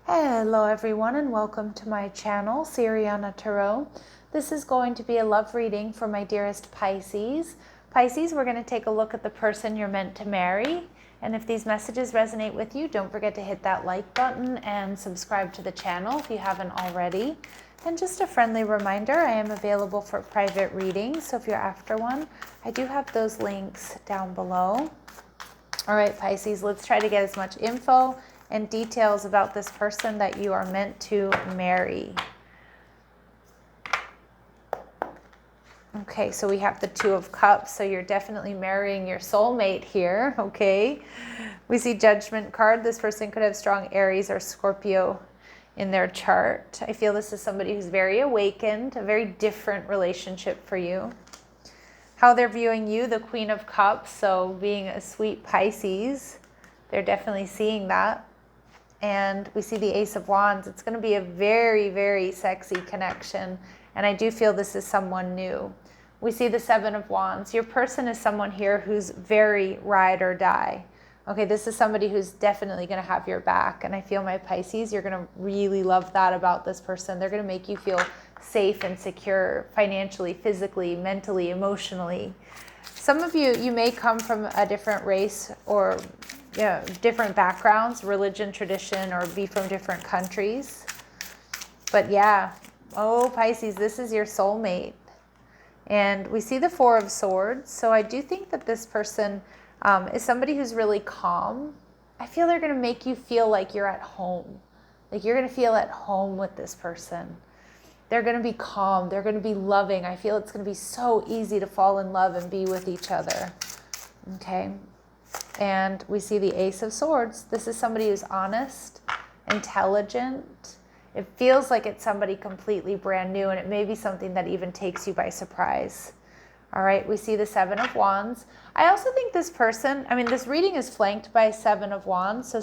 Hello everyone and welcome to my channel, Siriana Tarot. This is going to be a love reading for my dearest Pisces. Pisces, we're going to take a look at the person you're meant to marry. And if these messages resonate with you, don't forget to hit that like button and subscribe to the channel if you haven't already. And just a friendly reminder, I am available for private readings, so if you're after one, I do have those links down below. All right, Pisces, let's try to get as much info and details about this person that you are meant to marry. Okay, so we have the Two of Cups, so you're definitely marrying your soulmate here, okay? We see Judgment card. This person could have strong Aries or Scorpio in their chart. I feel this is somebody who's very awakened, a very different relationship for you. How they're viewing you, the Queen of Cups, so being a sweet Pisces, they're definitely seeing that. And we see the Ace of Wands. It's going to be a very, very sexy connection. And I do feel this is someone new. We see the Seven of Wands. Your person is someone here who's very ride or die. Okay, this is somebody who's definitely going to have your back. And I feel, my Pisces, you're going to really love that about this person. They're going to make you feel safe and secure financially, physically, mentally, emotionally. Some of you may come from a different race or different backgrounds, religion, tradition, or be from different countries. But yeah, oh Pisces, this is your soulmate. And we see the Four of Swords. So I do think that this person is somebody who's really calm. I feel they're going to make you feel like you're at home. Like you're going to feel at home with this person. They're going to be calm. They're going to be loving. I feel it's going to be so easy to fall in love and be with each other. Okay. And we see the Ace of Swords. This is somebody who's honest, intelligent. It feels like it's somebody completely brand new, and it may be something that even takes you by surprise. All right, we see the Seven of Wands. I also think this person, this reading is flanked by Seven of Wands.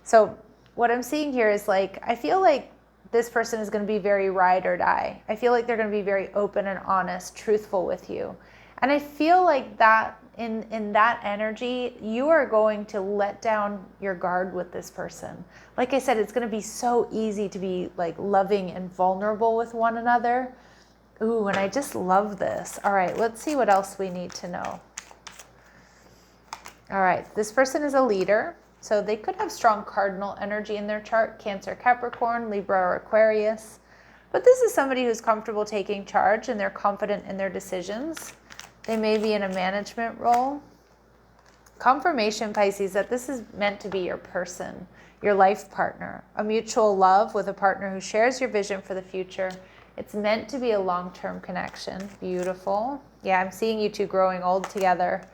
So what I'm seeing here is I feel like this person is going to be very ride or die. I feel like they're going to be very open and honest, truthful with you. And I feel like that in that energy, you are going to let down your guard with this person. Like I said, it's going to be so easy to be loving and vulnerable with one another. Ooh, and I just love this. All right, let's see what else we need to know. All right, this person is a leader. So they could have strong cardinal energy in their chart, Cancer, Capricorn, Libra, or Aquarius. But this is somebody who's comfortable taking charge and they're confident in their decisions. They may be in a management role. Confirmation, Pisces, that this is meant to be your person, your life partner, a mutual love with a partner who shares your vision for the future. It's meant to be a long-term connection. Beautiful. Yeah, I'm seeing you two growing old together.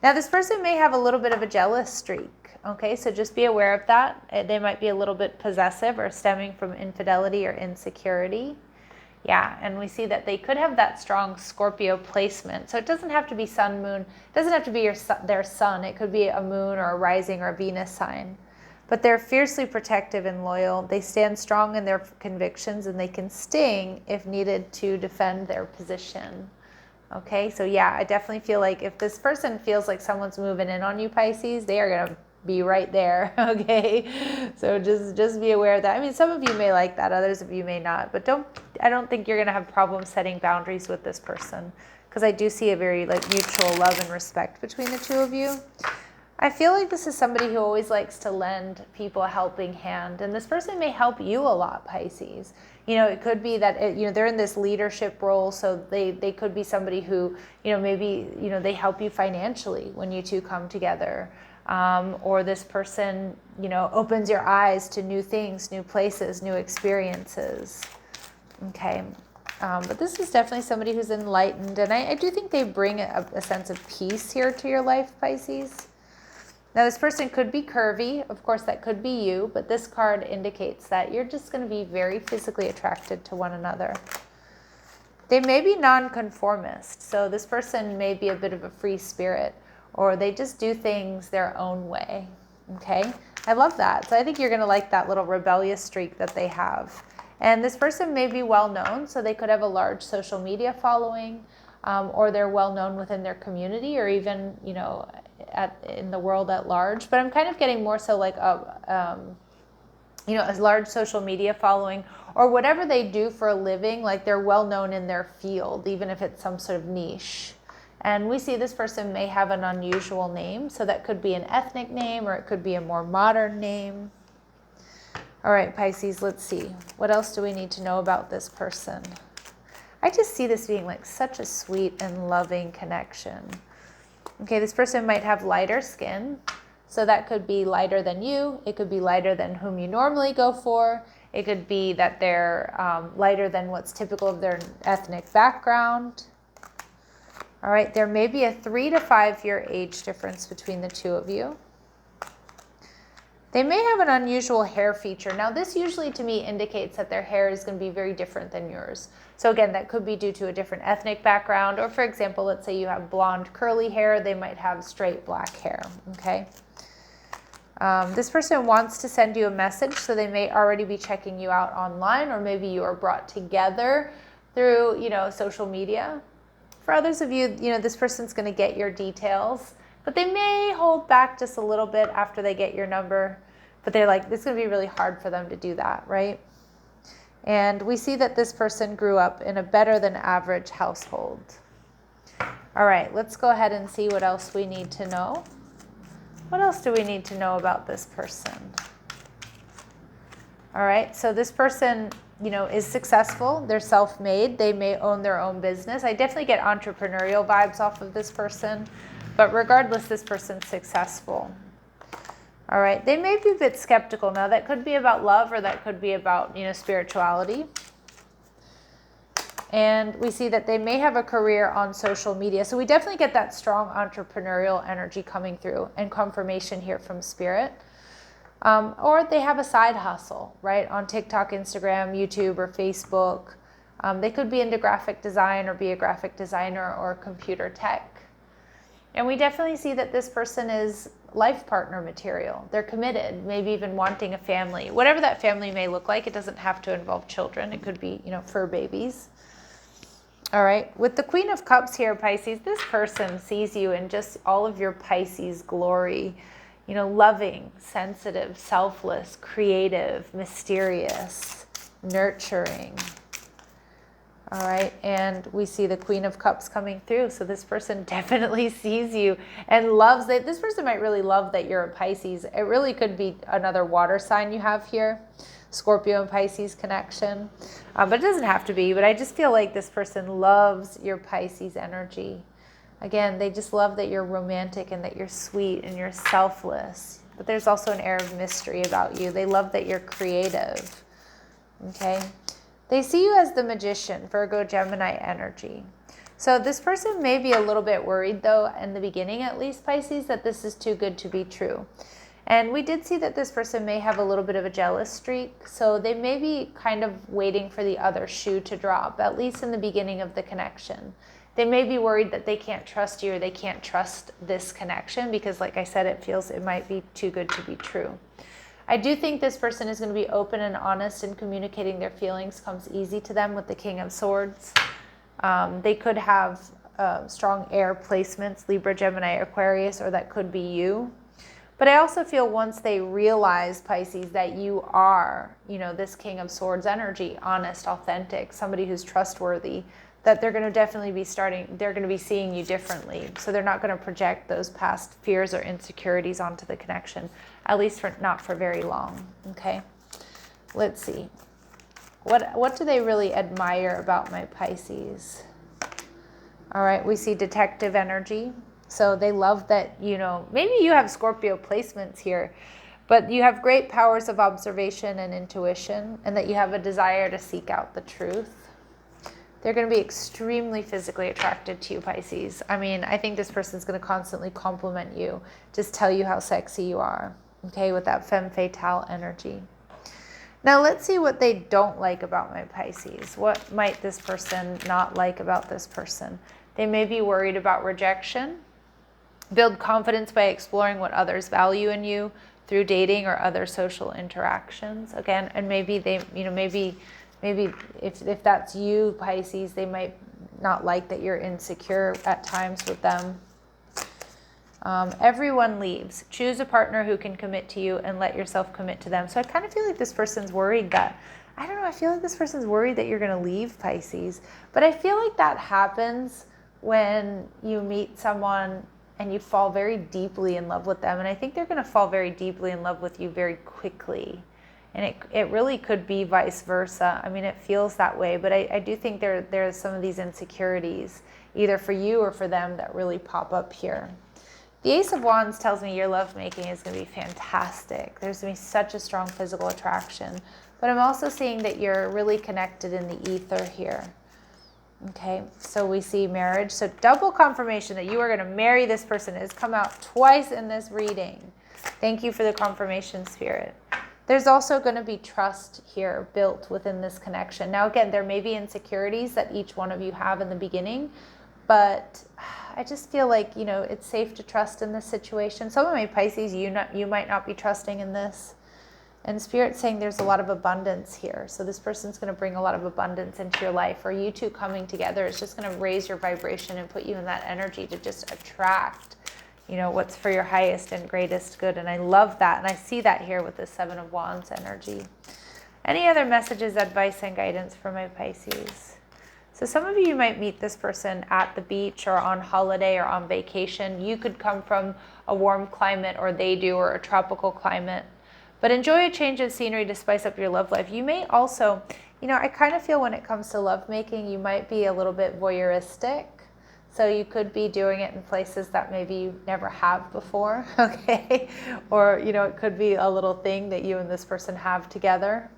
Now, this person may have a little bit of a jealous streak. Okay, so just be aware of that. They might be a little bit possessive or stemming from infidelity or insecurity. Yeah, and we see that they could have that strong Scorpio placement. So it doesn't have to be sun, moon. It doesn't have to be their sun. It could be a moon or a rising or a Venus sign. But they're fiercely protective and loyal. They stand strong in their convictions, and they can sting if needed to defend their position. Okay, so yeah, I definitely feel like if this person feels like someone's moving in on you, Pisces, they are going to be right there. Okay, so just be aware of that. Some of you may like that, others of you may not, but I don't think you're going to have problems setting boundaries with this person, because I do see a very mutual love and respect between the two of you. I feel like this is somebody who always likes to lend people a helping hand, and this person may help you a lot, Pisces. It could be that they're in this leadership role, so they could be somebody who maybe they help you financially when you two come together, or this person opens your eyes to new things, new places, new experiences. Okay. But this is definitely somebody who's enlightened, and I do think they bring a sense of peace here to your life, Pisces. Now, this person could be curvy. Of course, that could be you, but this card indicates that you're just going to be very physically attracted to one another. They may be nonconformist, so this person may be a bit of a free spirit, or they just do things their own way. Okay? I love that. So I think you're going to like that little rebellious streak that they have. And this person may be well known, so they could have a large social media following, or they're well known within their community, or even, in the world at large. But I'm kind of getting more so a large social media following, or whatever they do for a living, like they're well known in their field, even if it's some sort of niche. And we see this person may have an unusual name, so that could be an ethnic name or it could be a more modern name. All right, Pisces, let's see. What else do we need to know about this person? I just see this being like such a sweet and loving connection. Okay, this person might have lighter skin. So that could be lighter than you. It could be lighter than whom you normally go for. It could be that they're lighter than what's typical of their ethnic background. All right, there may be a 3 to 5 year age difference between the two of you. They may have an unusual hair feature. Now, this usually to me indicates that their hair is going to be very different than yours. So again, that could be due to a different ethnic background. Or for example, let's say you have blonde curly hair. They might have straight black hair, okay? This person wants to send you a message, so they may already be checking you out online, or maybe you are brought together through, social media. For others of you, this person's going to get your details, but they may hold back just a little bit after they get your number. But they're like, it's going to be really hard for them to do that, right? And we see that this person grew up in a better than average household. All right, let's go ahead and see what else we need to know. What else do we need to know about this person? All right, so this person, is successful. They're self-made. They may own their own business. I definitely get entrepreneurial vibes off of this person, but regardless, this person's successful. All right, they may be a bit skeptical. Now, that could be about love, or that could be about, spirituality. And we see that they may have a career on social media. So we definitely get that strong entrepreneurial energy coming through, and confirmation here from Spirit. Or they have a side hustle, right, on TikTok, Instagram, YouTube, or Facebook. They could be into graphic design, or be a graphic designer, or computer tech. And we definitely see that this person is life partner material. They're committed, maybe even wanting a family. Whatever that family may look like, it doesn't have to involve children. It could be, fur babies. All right, with the Queen of Cups here, Pisces, this person sees you in just all of your Pisces glory. Loving, sensitive, selfless, creative, mysterious, nurturing. All right, and we see the Queen of Cups coming through. So this person definitely sees you and loves it. This person might really love that you're a Pisces. It really could be another water sign you have here. Scorpio and Pisces connection. But it doesn't have to be. But I just feel like this person loves your Pisces energy. Again, they just love that you're romantic and that you're sweet and you're selfless. But there's also an air of mystery about you. They love that you're creative. Okay? They see you as the Magician, Virgo, Gemini energy. So this person may be a little bit worried, though, in the beginning at least, Pisces, that this is too good to be true. And we did see that this person may have a little bit of a jealous streak. So they may be kind of waiting for the other shoe to drop, at least in the beginning of the connection. They may be worried that they can't trust you, or they can't trust this connection because, like I said, it might be too good to be true. I do think this person is going to be open and honest, and communicating their feelings comes easy to them with the King of Swords. They could have strong air placements, Libra, Gemini, Aquarius, or that could be you. But I also feel once they realize, Pisces, that you are, this King of Swords energy, honest, authentic, somebody who's trustworthy, that they're going to definitely be they're going to be seeing you differently. So they're not going to project those past fears or insecurities onto the connection, at least not for very long, okay? Let's see. What do they really admire about my Pisces? All right, we see detective energy. So they love that, maybe you have Scorpio placements here, but you have great powers of observation and intuition, and that you have a desire to seek out the truth. They're going to be extremely physically attracted to you, Pisces. I mean, I think this person's going to constantly compliment you, just tell you how sexy you are, okay, with that femme fatale energy. Now, let's see what they don't like about my Pisces. What might this person not like about this person? They may be worried about rejection. Build confidence by exploring what others value in you through dating or other social interactions. Again, and maybe they, maybe if that's you, Pisces, they might not like that you're insecure at times with them. Everyone leaves. Choose a partner who can commit to you and let yourself commit to them. So I kind of feel like this person's worried that, I don't know, I feel like this person's worried that you're going to leave, Pisces. But I feel like that happens when you meet someone and you fall very deeply in love with them. And I think they're going to fall very deeply in love with you very quickly. And it really could be vice versa. I mean, it feels that way. But I do think there's some of these insecurities, either for you or for them, that really pop up here. The Ace of Wands tells me your lovemaking is going to be fantastic. There's going to be such a strong physical attraction. But I'm also seeing that you're really connected in the ether here. Okay, so we see marriage. So double confirmation that you are going to marry this person. It has come out twice in this reading. Thank you for the confirmation, Spirit. There's also going to be trust here built within this connection. Now, again, there may be insecurities that each one of you have in the beginning, but I just feel like, you know, it's safe to trust in this situation. Some of my Pisces, you might not be trusting in this. And Spirit's saying there's a lot of abundance here. So this person's going to bring a lot of abundance into your life, or you two coming together is just going to raise your vibration and put you in that energy to just attract, you know, what's for your highest and greatest good. And I love that. And I see that here with the Seven of Wands energy. Any other messages, advice, and guidance for my Pisces? So some of you might meet this person at the beach or on holiday or on vacation. You could come from a warm climate, or they do, or a tropical climate. But enjoy a change of scenery to spice up your love life. You may also, you know, I kind of feel when it comes to lovemaking, you might be a little bit voyeuristic. So you could be doing it in places that maybe you never have before, okay? Or, you know, it could be a little thing that you and this person have together.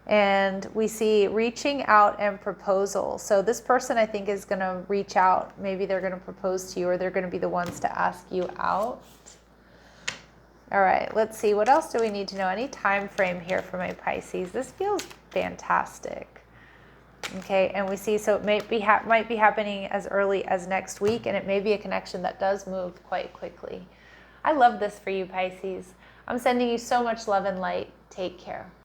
And we see reaching out and proposal. So this person, I think, is going to reach out. Maybe they're going to propose to you, or they're going to be the ones to ask you out. All right, let's see. What else do we need to know? Any time frame here for my Pisces? This feels fantastic. Okay, and we see, so it might be happening as early as next week, and it may be a connection that does move quite quickly. I love this for you, Pisces. I'm sending you so much love and light. Take care.